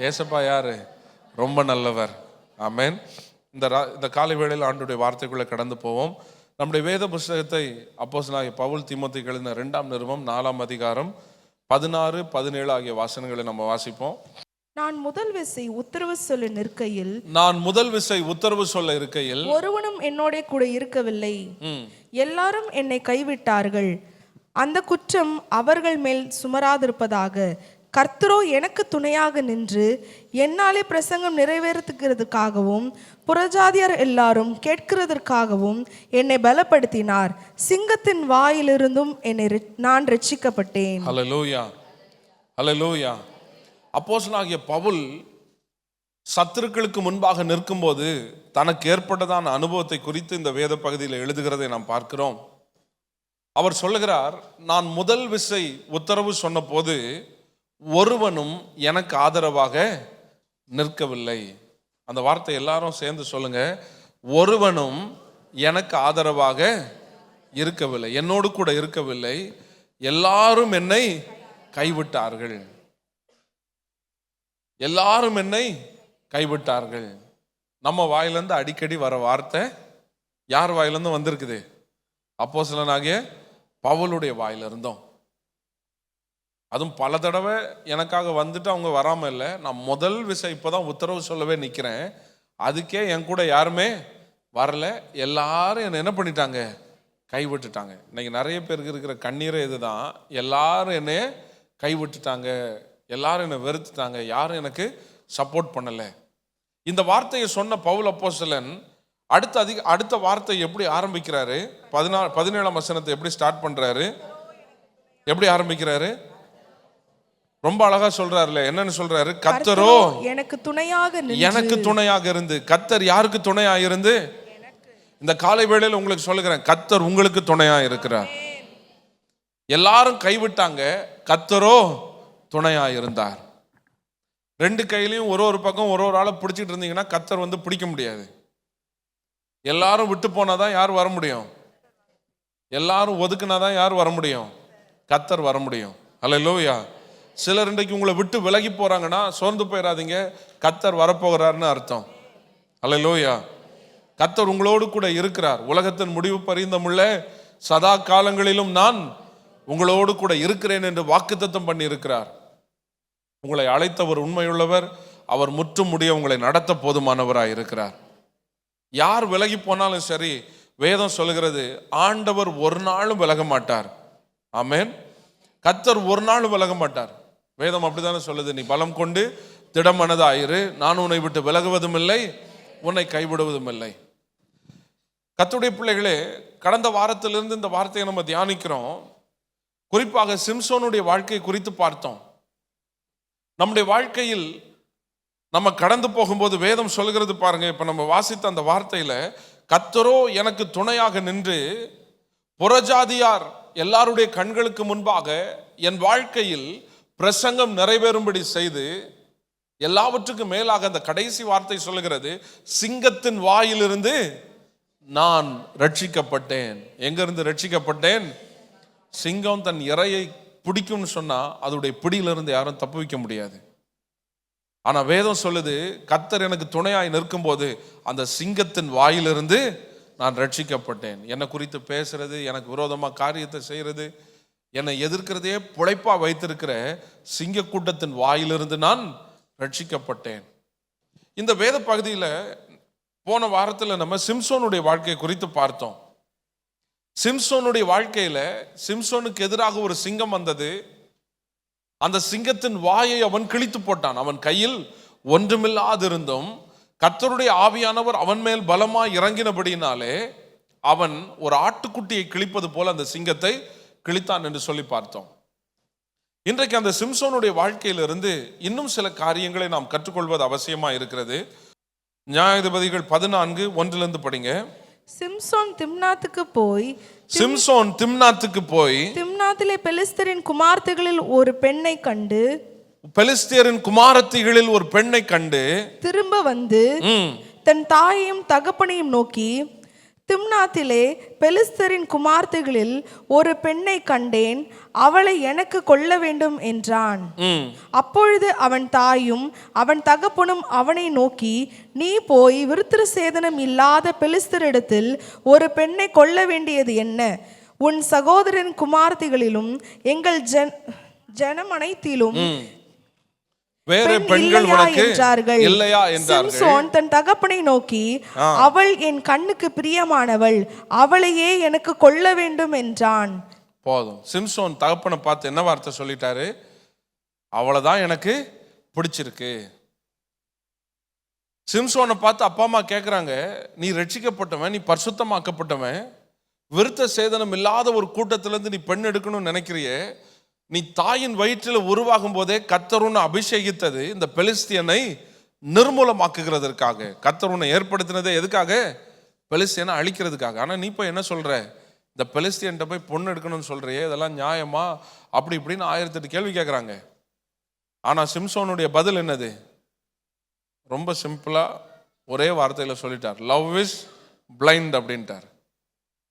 ஏசப்பா யாரு? ரொம்ப நல்லவர். ஆமென். இந்த காலை வேளையில் ஆண்டுடைய வார்த்தைக்குள்ளே கடந்து போவோம். நம்முடைய வேத புஸ்தகத்தை அப்போஸ்தலனாகிய பவுல் தீமோத்தேயுக்கு எழுதின 2ஆம் நிருபம் 4ஆம் அதிகாரம் 16, 17 ஆகிய வாசனங்களை நம்ம வாசிப்போம். நான் முதல் விசை உத்தரவு சொல்ல இருக்கையில் ஒருவனும் என்னோட கூட இருக்கவில்லை. எல்லாரும் என்னை கைவிட்டார்கள். அந்த குற்றம் அவர்கள் மேல் சுமராதிருப்பதாக கர்த்தரோ எனக்கு துணையாக நின்று என்னாலே பிரசங்கம் நிறைவேற்றுகிறதுக்காகவும் புறஜாதியர் எல்லாரும் கேட்கிறதற்காகவும் என்னை பலப்படுத்தினார். சிங்கத்தின் வாயிலிருந்தும் நான் ரட்சிக்கப்பட்டேன். ஹல்லேலூயா, ஹல்லேலூயா. அப்போஸ்தலனாகிய பவுல் சத்துருக்களுக்கு முன்பாக நிற்கும்போது தனக்கு ஏற்பட்டதான அனுபவத்தை குறித்து இந்த வேத பகுதியில் எழுதுகிறதை நாம் பார்க்கிறோம். அவர் சொல்லுகிறார், நான் முதல் விசை உத்தரவு சொன்ன போது ஒருவனும் எனக்கு ஆதரவாக நிற்கவில்லை. அந்த வார்த்தை எல்லாரும் சேர்ந்து சொல்லுங்க. ஒருவனும் எனக்கு ஆதரவாக இருக்கவில்லை, என்னோடு கூட இருக்கவில்லை. எல்லாரும் என்னை கைவிட்டார்கள். எல்லாரும் என்னை கைவிட்டார்கள். நம்ம வாயிலிருந்து அடிக்கடி வர வார்த்தை யார் வாயிலிருந்து வந்திருக்குது? அப்போஸ்தலனாகிய பவுலுடைய வாயிலிருந்தோம். அதுவும் பல தடவை எனக்காக வந்துட்டு அவங்க வராமல் இல்லை. நான் முதல் விசை இப்போதான் உத்தரவு சொல்லவே நிற்கிறேன். அதுக்கே என் கூட யாருமே வரல. எல்லாரும் என்னை என்ன பண்ணிட்டாங்க? கைவிட்டுட்டாங்க. இன்னைக்கு நிறைய பேருக்கு இருக்கிற கண்ணீரை இதுதான். எல்லாரும் என்னை கைவிட்டுட்டாங்க, எல்லாரும் என்னை வெறுத்துட்டாங்க, யாரும் எனக்கு சப்போர்ட் பண்ணலை. இந்த வார்த்தையை சொன்ன பவுல் அப்போஸ்தலன் அடுத்த வார்த்தை எப்படி ஆரம்பிக்கிறாரு? 17ஆம் வசனத்தை எப்படி ஸ்டார்ட் பண்றாரு? எப்படி ஆரம்பிக்கிறாரு? ரொம்ப அழகா சொல்றாருல. என்னன்னு சொல்றாரு? கர்த்தரோ எனக்கு துணையாக இருந்து. கர்த்தர் யாருக்கு துணையாக இருந்து? இந்த காலை வேளையில் உங்களுக்கு சொல்லுகிறேன், கர்த்தர் உங்களுக்கு துணையா இருக்கிறார். எல்லாரும் கைவிட்டாங்க, கர்த்தரோ துணையா இருந்தார். ரெண்டு கையிலையும் ஒரு பக்கம் ஒரு ஆளை பிடிச்சிட்டு இருந்தீங்கன்னா கர்த்தர் வந்து பிடிக்க முடியாது. எல்லாரும் விட்டு போனாதான் யார் வர முடியும்? எல்லாரும் ஒதுக்குனாதான் யார் வர முடியும்? கர்த்தர் வர முடியும். அல்லேலூயா. சிலர் இன்றைக்கு உங்களை விட்டு விலகி போறாங்கன்னா சோர்ந்து போயிடாதீங்க, கர்த்தர் வரப்போகிறார்னு அர்த்தம். அல்லேலூயா. கர்த்தர் உங்களோடு கூட இருக்கிறார். உலகத்தின் முடிவு பரியந்தமுள்ள சதா காலங்களிலும் நான் உங்களோடு கூட இருக்கிறேன் என்று வாக்குத்தத்தம் பண்ணி இருக்கிறார். உங்களை அழைத்தவர் உண்மையுள்ளவர். அவர் முற்றும் முடிய உங்களை நடத்த போதுமானவராய் இருக்கிறார். யார் விலகி போனாலும் சரி, வேதம் சொல்லுகிறது, ஆண்டவர் ஒரு நாளும் விலக மாட்டார். ஆமென். கர்த்தர் ஒரு நாளும் விலக மாட்டார். வேதம் அப்படித்தானே சொல்லுது, நீ பலம் கொண்டு திடமனதாயிரு, நான் உன்னை விட்டு விலகுவதும் இல்லை, உன்னை கைவிடுவதும் இல்லை. கர்த்தருடைய பிள்ளைகளே, கடந்த வாரத்திலிருந்து இந்த வார்த்தையை நம்ம தியானிக்கிறோம். குறிப்பாக சிம்சோனுடைய வாழ்க்கை குறித்து பார்த்தோம். நம்முடைய வாழ்க்கையில் நம்ம கடந்து போகும்போது வேதம் சொல்கிறது பாருங்க. இப்ப நம்ம வாசித்த அந்த வார்த்தையில, கர்த்தரோ எனக்கு துணையாக நின்று புறஜாதியார் எல்லாருடைய கண்களுக்கு முன்பாக என் வாழ்க்கையில் பிரசங்கம் நிறைவேறும்படி செய்து, எல்லாவற்றுக்கும் மேலாக அந்த கடைசி வார்த்தை சொல்லுகிறது, சிங்கத்தின் வாயிலிருந்து நான் ரட்சிக்கப்பட்டேன். எங்க இருந்து ரட்சிக்கப்பட்டேன்? சிங்கம் தன் இரையை பிடிக்கும்னு சொன்னா அதோடைய பிடியிலிருந்து யாரும் தப்பு வைக்க முடியாது. ஆனா வேதம் சொல்லுது, கர்த்தர் எனக்கு துணையாய் நிற்கும் போது அந்த சிங்கத்தின் வாயிலிருந்து நான் ரட்சிக்கப்பட்டேன். என்னை குறித்து பேசுறது, எனக்கு விரோதமா காரியத்தை செய்யறது, என்னை எதிர்க்கிறதையே பிழைப்பா வைத்திருக்கிற சிங்க கூட்டத்தின் வாயிலிருந்து நான் ரட்சிக்கப்பட்டேன். இந்த வேத பகுதியில போன வாரத்தில் நம்ம சிம்சோனுடைய வாழ்க்கை குறித்து பார்த்தோம். சிம்சோனுடைய வாழ்க்கையில சிம்சோனுக்கு எதிராக ஒரு சிங்கம் வந்தது. அந்த சிங்கத்தின் வாயை அவன் கிழித்து போட்டான். அவன் கையில் ஒன்றுமில்லாதிருந்தும் கர்த்தருடைய ஆவியானவர் அவன் மேல் பலமாய் இறங்கினபடினாலே அவன் ஒரு ஆட்டுக்குட்டியை கிழிப்பது போல அந்த சிங்கத்தை கிழித்தான் என்று சொல்லி பார்த்தோம். இன்றைக்கு அந்த சிம்சோனுடைய வாழ்க்கையிலிருந்து இன்னும் சில காரியங்களை நாம் கற்றுக்கொள்வது அவசியமா இருக்கிறது. நியாயாதிபதிகள் 14:1 படிங்க. சிம்சோன் திம்னாத்துக்கு போய் திம்னாத்திலே பெலிஸ்தரின் குமாரத்திகளில் ஒரு பெண்ணை கண்டு திரும்ப வந்து தன் தாயையும் தகப்பனையும் நோக்கி, திம்னாத்திலே பெலிஸ்தரின் குமார்த்திகளில் ஒரு பெண்ணை கண்டேன், அவளை எனக்கு கொள்ள வேண்டும் என்றான். அப்பொழுது அவன் தாயும் அவன் தகப்பனும் அவனை நோக்கி, நீ போய் விருத்திரசேதனம் இல்லாத பெலிஸ்தரிடத்தில் ஒரு பெண்ணை கொள்ள வேண்டியது என்ன? உன் சகோதரன் குமார்த்திகளிலும் எங்கள் ஜனம் அனைத்திலும் வேறு பெண்கள் உனக்கு இல்லையா என்றார்கள். சிம்சோன் தன் தகப்பனை நோக்கி, அவள் என் கண்ணுக்கு பிரியமானவள், அவளையே எனக்கு கொள்ள வேண்டும் என்றான். போதும். சிம்சோன் தகப்பனை பார்த்து என்ன வார்த்தை சொல்லிட்டாரு? அவளைதான் எனக்கு பிடிச்சிருக்கு. சிம்சோனை பார்த்து அப்பா அம்மா கேட்குறாங்க, நீ ரட்சிக்கப்பட்டவன், நீ பரிசுத்தமாக்கப்பட்டவன், விருத்த சேதனம் இல்லாத ஒரு கூட்டத்திலேருந்து நீ பெண் எடுக்கணும்னு நினைக்கிறியே, நீ தாயின் வயிற்றில் உருவாகும் போதே கர்த்தர் உன்னை அபிஷேகித்தது இந்த பெலிஸ்தியனை நிர்மூலமாக்குகிறதற்காக. கர்த்தர் உன்னை ஏற்படுத்தினதே எதுக்காக? பெலிஸ்தியனை அழிக்கிறதுக்காக. ஆனால் நீ போய் என்ன சொல்ற? இந்த பெலிஸ்தியன்ட்ட போய் பொண்ணு எடுக்கணும்னு சொல்றியே, இதெல்லாம் நியாயமா? அப்படி இப்படின்னு 1008 கேள்வி கேட்குறாங்க. ஆனால் சிம்சோனுடைய பதில் என்னது? ரொம்ப சிம்பிளா ஒரே வார்த்தையில் சொல்லிட்டார், லவ் இஸ் பிளைண்ட் அப்படின்ட்டார்.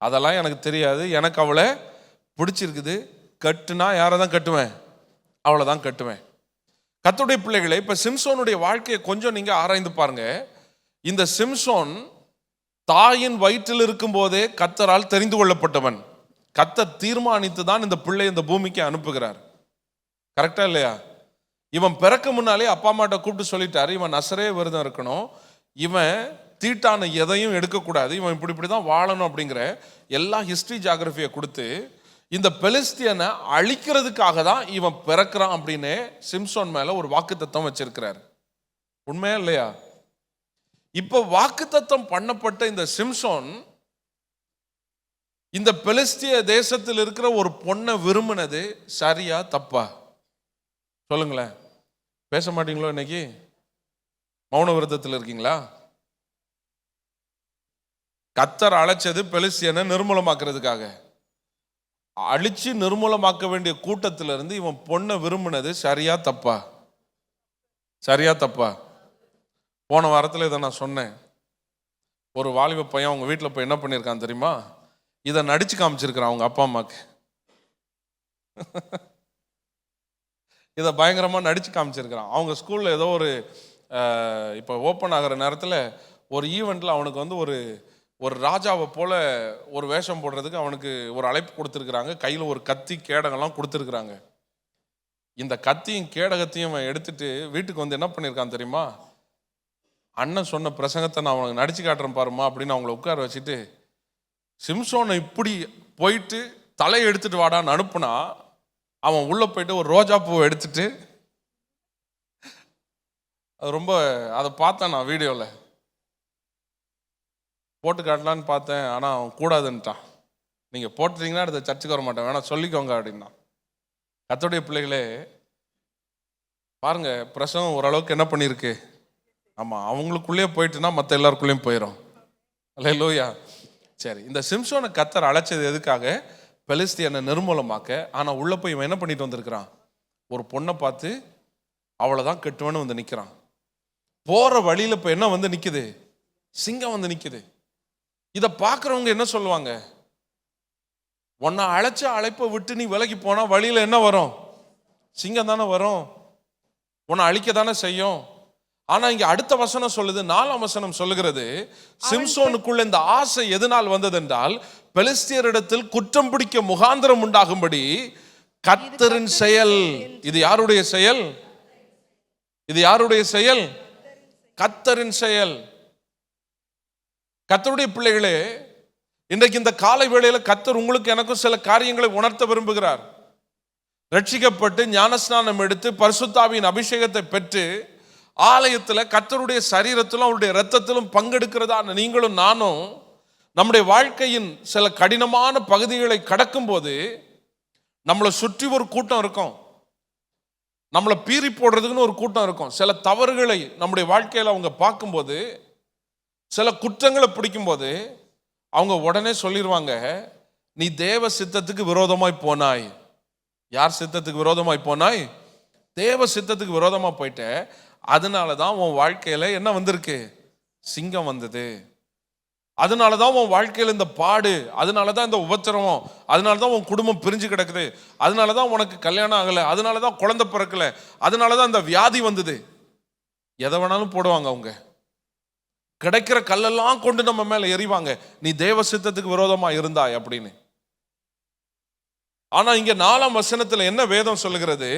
அதெல்லாம் எனக்கு தெரியாது, எனக்கு அவளை பிடிச்சிருக்குது, கட்டுனா யாரை தான் கட்டுவேன்? அவளை தான் கட்டுவேன். கர்த்தருடைய பிள்ளைகளை, இப்போ சிம்சோனுடைய வாழ்க்கையை கொஞ்சம் நீங்க ஆராய்ந்து பாருங்க. இந்த சிம்சோன் தாயின் வயிற்றில் இருக்கும் போதே கர்த்தரால் தெரிந்து கொள்ளப்பட்டவன். கர்த்தர் தீர்மானித்து தான் இந்த பிள்ளை இந்த பூமிக்கு அனுப்புகிறார். கரெக்டா இல்லையா? இவன் பிறக்க முன்னாலே அப்பா அம்மாட்ட கூப்பிட்டு சொல்லிட்டாரு, இவன் நசரே விரதம் இருக்கணும், இவன் தீட்டான எதையும் எடுக்கக்கூடாது, இவன் இப்படி இப்படி தான் வாழணும் அப்படிங்கிற எல்லா ஹிஸ்டரி ஜியாகிரபியை கொடுத்து இந்த பெலிஸ்தியனை அழிக்கிறதுக்காக தான் இவன் பிறக்கிறான் அப்படின்னு சிம்சோன் மேல ஒரு வாக்குத்தத்தம் வச்சிருக்கிறார். உண்மையா இல்லையா? இப்ப வாக்குத்தத்தம் பண்ணப்பட்ட இந்த சிம்சோன் இந்த பெலிஸ்திய தேசத்தில் இருக்கிற ஒரு பொண்ணை விரும்பினது சரியா தப்பா? சொல்லுங்களேன். பேச மாட்டீங்களோ? இன்னைக்கு மௌன விரதத்தில் இருக்கீங்களா? கர்த்தர் அழைச்சது பெலிஸ்தியனை நிர்மூலமாக்குறதுக்காக. அழிச்சு நிர்மூலமாக்க வேண்டிய கூட்டத்திலிருந்து இவன் பொண்ணை விரும்பினது சரியா தப்பா? சரியா தப்பா? போன வாரத்தில் இதை நான் சொன்னேன். ஒரு வாலிப பையன் அவங்க வீட்டில் போய் என்ன பண்ணியிருக்கான் தெரியுமா? இதை நடிச்சு காமிச்சிருக்கிறான் அவங்க அப்பா அம்மாக்கு. இதை பயங்கரமாக நடிச்சு காமிச்சிருக்கிறான். அவங்க ஸ்கூலில் ஏதோ ஒரு இப்போ ஓப்பன் ஆகிற நேரத்தில் ஒரு ஈவெண்ட்டில் அவனுக்கு வந்து ஒரு ராஜாவை போல ஒரு வேஷம் போடுறதுக்கு அவனுக்கு ஒரு அழைப்பு கொடுத்துருக்குறாங்க. கையில் ஒரு கத்தி கேடகம்லாம் கொடுத்துருக்குறாங்க. இந்த கத்தியும் கேடகத்தையும் அவன் எடுத்துட்டு வீட்டுக்கு வந்து என்ன பண்ணியிருக்கான் தெரியுமா? அண்ணன் சொன்ன பிரசங்கத்தை நான் அவனுக்கு நடிச்சு காட்டுறேன் பாருமா அப்படின்னு அவங்கள உட்கார வச்சுட்டு, சிம்சோனை இப்படி போயிட்டு தலையை எடுத்துட்டு வாடான்னு அனுப்புனா, அவன் உள்ள போயிட்டு ஒரு ரோஜா பூவை எடுத்துட்டு, அது ரொம்ப, அதை பார்த்தேன் நான் வீடியோவில், போட்டு காட்டலான்னு பார்த்தேன். ஆனால் அவன் கூடாதுன்ட்டான். நீங்கள் போட்டுட்டீங்கன்னா அடுத்த சர்ச்சுக்கு வர மாட்டேன், வேணா சொல்லிக்கோங்க அப்படின்னா. கர்த்தருடைய பிள்ளைகளே பாருங்க, பிரசவம் ஓரளவுக்கு என்ன பண்ணியிருக்கு? ஆமாம், அவங்களுக்குள்ளேயே போயிட்டுனா மற்ற எல்லாருக்குள்ளேயும் போயிடும். அல்லேலூயா. சரி, இந்த சிம்சோனை கர்த்தர் அழைச்சது எதுக்காக? பெலிஸ்தியனை நிர்மூலமாக்க. ஆனால் உள்ளே போய் இவன் என்ன பண்ணிட்டு வந்திருக்கிறான்? ஒரு பொண்ணை பார்த்து அவளை தான் கட்டுவேன்னு வந்து நிற்கிறான். போகிற வழியில் இப்போ என்ன வந்து நிற்குது? சிங்கம் வந்து நிற்குது. இதை பார்க்குறவங்க என்ன சொல்லுவாங்க? உன்னை அழைச்ச அழைப்பை விட்டு நீ விலகி போனா வழியில் என்ன வரும்? சிங்கம் தானே வரும், உன்னை அழிக்க தானே செய்யும். ஆனா இங்க அடுத்த வசனம் சொல்லுது, 4ஆம் வசனம் சொல்லுகிறது, சிம்சோனுக்குள்ள இந்த ஆசை எதனால் வந்தது என்றால், பெலிஸ்தியரிடத்தில் குற்றம் பிடிக்க முகாந்திரம் உண்டாகும்படி கர்த்தரின் செயல். இது யாருடைய செயல்? இது யாருடைய செயல்? கர்த்தரின் செயல். கர்த்தருடைய பிள்ளைகளே, இன்றைக்கு இந்த காலை வேளையில கர்த்தர் உங்களுக்கு எனக்கும் சில காரியங்களை உணர்த்த விரும்புகிறார். ரட்சிக்கப்பட்டு ஞானஸ்நானம் எடுத்து பரிசுத்தாவியின் அபிஷேகத்தை பெற்று ஆலயத்தில் கர்த்தருடைய சரீரத்திலும் அவருடைய இரத்தத்திலும் பங்கெடுக்கிறதா நீங்களும் நானும் நம்முடைய வாழ்க்கையின் சில கடினமான பகுதிகளை கடக்கும் போது நம்மளை சுற்றி ஒரு கூட்டம் இருக்கும், நம்மளை பீறி போடுறதுக்குன்னு ஒரு கூட்டம் இருக்கும். சில தவறுகளை நம்முடைய வாழ்க்கையில் அவங்க பார்க்கும்போது, சில குற்றங்களை பிடிக்கும்போது அவங்க உடனே சொல்லிடுவாங்க, நீ தேவ சித்தத்துக்கு விரோதமாய் போனாய். யார் சித்தத்துக்கு விரோதமாய் போனாய்? தேவ சித்தத்துக்கு விரோதமா போயிட்ட. அதனால தான் உன் வாழ்க்கையில என்ன வந்திருக்கு? சிங்கம் வந்தது. அதனாலதான் உன் வாழ்க்கையில் இந்த பாடு, அதனாலதான் இந்த உபத்திரவம், அதனாலதான் உன் குடும்பம் பிரிஞ்சு கிடக்குது, அதனாலதான் உனக்கு கல்யாணம் ஆகல, அதனாலதான் குழந்தை பிறக்கல, அதனாலதான் இந்த வியாதி வந்தது. எதை வேணாலும் போடுவாங்க அவங்க. கிடைக்கிற கல்லெல்லாம் கொண்டு நம்ம மேல எறிவாங்க, நீ தேவ சித்தத்துக்கு விரோதமா இருந்தாய் அப்படின்னு. ஆனா இங்க 4ஆம் வசனத்துல என்ன வேதம் சொல்லுகிறது?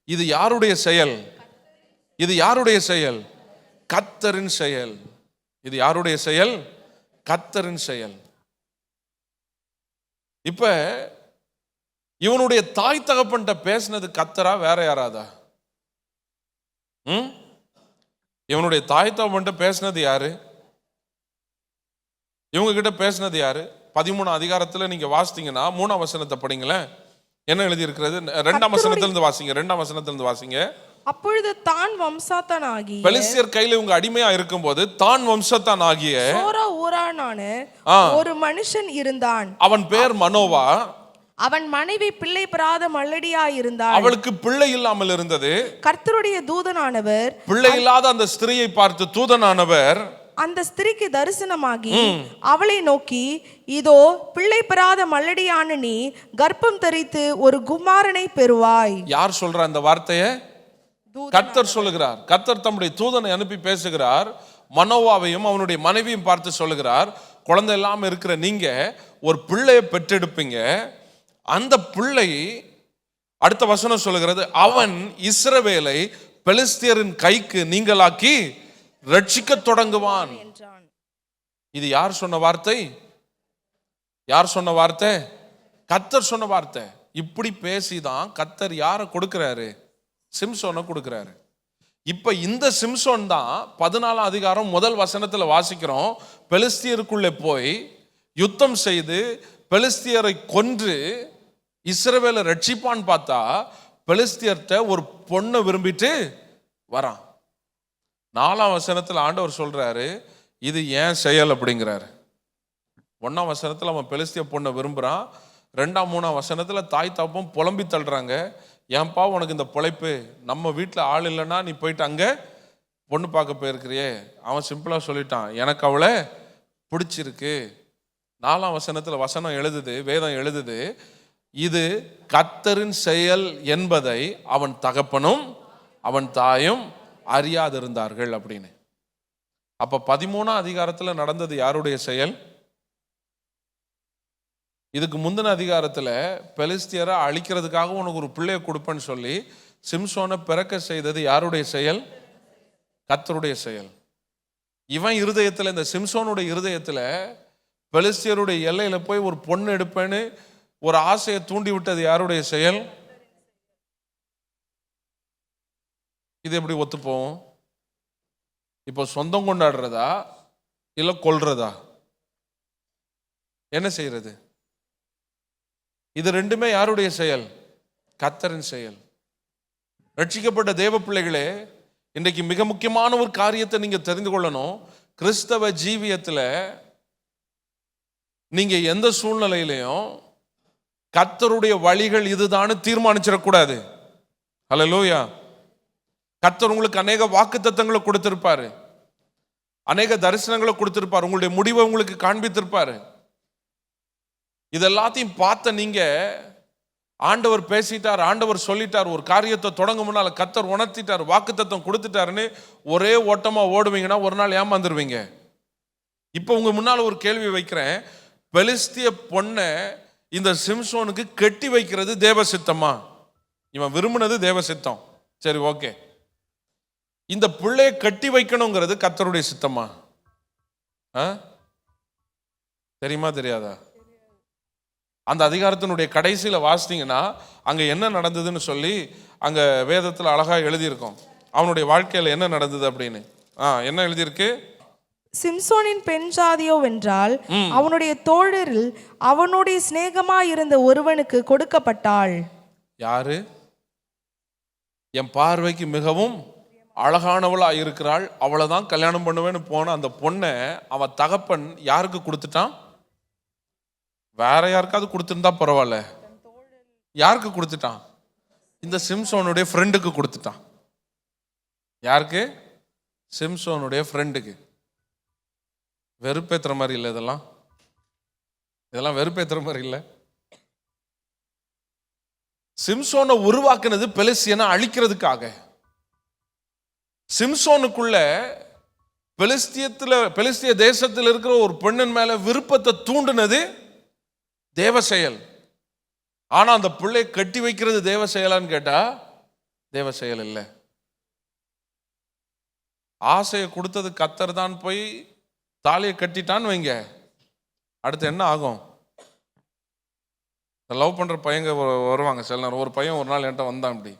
இது யாருடைய செயல்? இது யாருடைய செயல்? கர்த்தரின் செயல். இது யாருடைய செயல்? கர்த்தரின் செயல். இப்ப இவனுடைய தாய் தகப்பன்ட்ட பேசினது கர்த்தரா வேற யாராதா? இவனுடைய தாய் தகப்பன்ட்ட பேசினது யாரு? இவங்க கிட்ட பேசினது யாரு? 13 அதிகாரத்துல நீங்க வாசித்தீங்கன்னா 3ஆம் வசனத்தை படிங்களேன். என்ன எழுதி இருக்கிறது? 2ஆம் வசனத்திலிருந்து வாசிங்க. 2ஆம் வசனத்திலிருந்து வாசிங்க. அப்பொழுது தான் வம்சத்தானாகிய பெலிஸ்தியர் கையில இவங்க அடிமையா இருக்கும்போது தான் வம்சத்தானாகிய சோரா ஊரானான ஒரு மனுஷன் இருந்தான். அவன் பேர் மனோவா. அவன் மனைவி பிள்ளை பெறாத மல்லடியா இருந்தாள். அவளுக்கு பிள்ளை இல்லாமல் இருந்தது. கர்த்தருடைய தூதனானவர் பிள்ளை இல்லாத அந்த ஸ்திரியை பார்த்து தூதனானவர் அந்த ஸ்திரிக்கு தரிசனமாகி அவளை நோக்கி, இதோ பிள்ளை பெறாத மல்லடியான நீ கர்ப்பம் தரித்து ஒரு குமாரனை பெறுவாய். யார் சொல்ற அந்த வார்த்தையை? கர்த்தர் சொல்லுகிறார். கர்த்தர் தம்முடைய தூதனை அனுப்பி பேசுகிறார். மனோவாவையும் அவனுடைய மனைவியும் பார்த்து சொல்லுகிறார், குழந்தை இல்லாம இருக்கிற நீங்க ஒரு பிள்ளையை பெற்றெடுப்பீங்க. அந்த பிள்ளை, அடுத்த வசனம் சொல்லுகிறது, அவன் இஸ்ரவேலை பெலிஸ்தியரின் கைக்கு நீங்களாக்கி ரட்சிக்க தொடங்குவான். இது யார் சொன்ன வார்த்தை? யார் சொன்ன வார்த்தை? கர்த்தர் சொன்ன வார்த்தை. இப்படி பேசிதான் கர்த்தர் யாரை கொடுக்கிறாரு? சிம்சோனை கொடுக்கிறாரு. இப்ப இந்த சிம்சோன் தான் 14ஆம் அதிகாரம் முதல் வசனத்துல வாசிக்கிறோம். பெலிஸ்தியருக்குள்ளே போய் யுத்தம் செய்து பெலிஸ்தியரை கொன்று இஸ்ரவேலை ரட்சிப்பான்னு பார்த்தா பெலிஸ்தியர்கிட்ட ஒரு பொண்ணை விரும்பிட்டு வரான். 4ஆம் வசனத்துல ஆண்டவர் சொல்றாரு, இது ஏன் செயல் அப்படிங்கிறாரு. 1ஆம் வசனத்துல அவன் பெலிஸ்திய பொண்ணை விரும்புறான். 2ஆம் 3ஆம் வசனத்துல தாய் தாப்பம் புலம்பி தள்ளுறாங்க, ஏன்பா உனக்கு இந்த பொழைப்பு, நம்ம வீட்டில் ஆள் இல்லைன்னா நீ போயிட்டு அங்கே பொண்ணு பார்க்க போயிருக்கிறியே. அவன் சிம்பிளாக சொல்லிட்டான், எனக்கு அவளை பிடிச்சிருக்கு. 4ஆம் வசனத்தில் வசனம் எழுதுது, வேதம் எழுதுது, இது கர்த்தரின் செயல் என்பதை அவன் தகப்பனும் அவன் தாயும் அறியாதிருந்தார்கள் அப்படின்னு. அப்ப 13ஆம் அதிகாரத்தில் நடந்தது யாருடைய செயல்? இதுக்கு முந்தின அதிகாரத்தில் பெலிஸ்தியரை அழிக்கிறதுக்காக உனக்கு ஒரு பிள்ளையை கொடுப்பேன்னு சொல்லி சிம்சோனை பிறக்க செய்தது யாருடைய செயல்? கர்த்தருடைய செயல். இவன் இருதயத்தில், இந்த சிம்சோனுடைய இருதயத்தில் பெலிஸ்தியருடைய எல்லையில போய் ஒரு பொண்ணு எடுப்பேன்னு ஒரு ஆசையை தூண்டி விட்டது யாருடைய செயல்? இது எப்படி ஒத்துப்போம்? இப்போ சொந்தம் கொண்டாடுறதா இல்லை கொல்றதா? என்ன செய்யறது? இது ரெண்டுமே யாருடைய செயல்? கர்த்தரின் செயல். ரட்சிக்கப்பட்ட தேவ பிள்ளைகளே, இன்றைக்கு மிக முக்கியமான ஒரு காரியத்தை நீங்க தெரிந்து கொள்ளணும். கிறிஸ்தவ ஜீவியத்துல நீங்க எந்த சூழ்நிலையிலையும் கர்த்தருடைய வழிகள் இதுதான்னு தீர்மானிச்சிடக்கூடாது. ஹல்லேலூயா. கர்த்தர் உங்களுக்கு அநேக வாக்குத்தத்தங்களை கொடுத்திருப்பாரு, அநேக தரிசனங்களை கொடுத்திருப்பார், உங்களுடைய முடிவை உங்களுக்கு காண்பித்திருப்பாரு. இதெல்லாத்தையும் பார்த்த நீங்க ஆண்டவர் பேசிட்டார், ஆண்டவர் சொல்லிட்டார், ஒரு காரியத்தை தொடங்க முன்னால கர்த்தர் உணர்த்திட்டார், வாக்குத்தத்தம் கொடுத்துட்டாருன்னு ஒரே ஓட்டமா ஓடுவீங்கன்னா ஒரு நாள் ஏமாந்துருவீங்க. இப்போ உங்க முன்னால ஒரு கேள்வி வைக்கிறேன், பெலிஸ்திய பொண்ணை இந்த சிம்சோனுக்கு கட்டி வைக்கிறது தேவ சித்தமா? இவன் விரும்பினது தேவ சித்தம், சரி ஓகே. இந்த பிள்ளையை கட்டி வைக்கணுங்கிறது கர்த்தருடைய சித்தமா? தெரியுமா தெரியாதா? அந்த அதிகாரத்தினுடைய கடைசியில வாசித்தீங்கன்னா அங்க என்ன நடந்ததுன்னு சொல்லி அங்க வேதத்துல அழகா எழுதியிருக்கோம், அவனுடைய வாழ்க்கையில என்ன நடந்தது அப்படின்னு. என்ன எழுதியிருக்கு? சிம்சோனின் பெண் ஜாதியோ வென்றால் அவனுடைய தோழரில் அவனுடைய சிநேகமா இருந்த ஒருவனுக்கு கொடுக்கப்பட்டாள். யாரு? என் பார்வைக்கு மிகவும் அழகானவளா இருக்கிறாள், அவளைதான் கல்யாணம் பண்ணுவேன்னு போன அந்த பொண்ணை அவன் தகப்பன் யாருக்கு கொடுத்துட்டான்? வேற யாருக்காவது கொடுத்துருந்தா பரவாயில்ல, யாருக்கு கொடுத்துட்டான்? இந்த சிம்சோனுடைய ஃப்ரெண்டுக்கு கொடுத்துட்டான். யாருக்கு? சிம்சோனுடைய ஃப்ரெண்டுக்கு. வெறுப்பேத்துற மாதிரி இல்லை, இதெல்லாம் வெறுப்பேத்துற மாதிரி இல்லை. சிம்சோனை உருவாக்குனது பெலிஸ்தியனை அழிக்கிறதுக்காக. சிம்சோனுக்குள்ள பெலிஸ்திய தேசத்தில் இருக்கிற ஒரு பெண்ணின் மேல விருப்பத்தை தூண்டினது தேவ செயல். ஆனா அந்த பிள்ளை கட்டி வைக்கிறது தேவ செயலான்னு கேட்டா தேவ செயல் இல்லை. ஆசையை கொடுத்தது கர்த்தர் தான். போய் தாலியை கட்டிட்டான்னு வைங்க, அடுத்து என்ன ஆகும்? லவ் பண்ற பையங்க வருவாங்க சில நேரம். ஒரு பையன் ஒரு நாள் என்கிட்ட வந்தான், இப்படி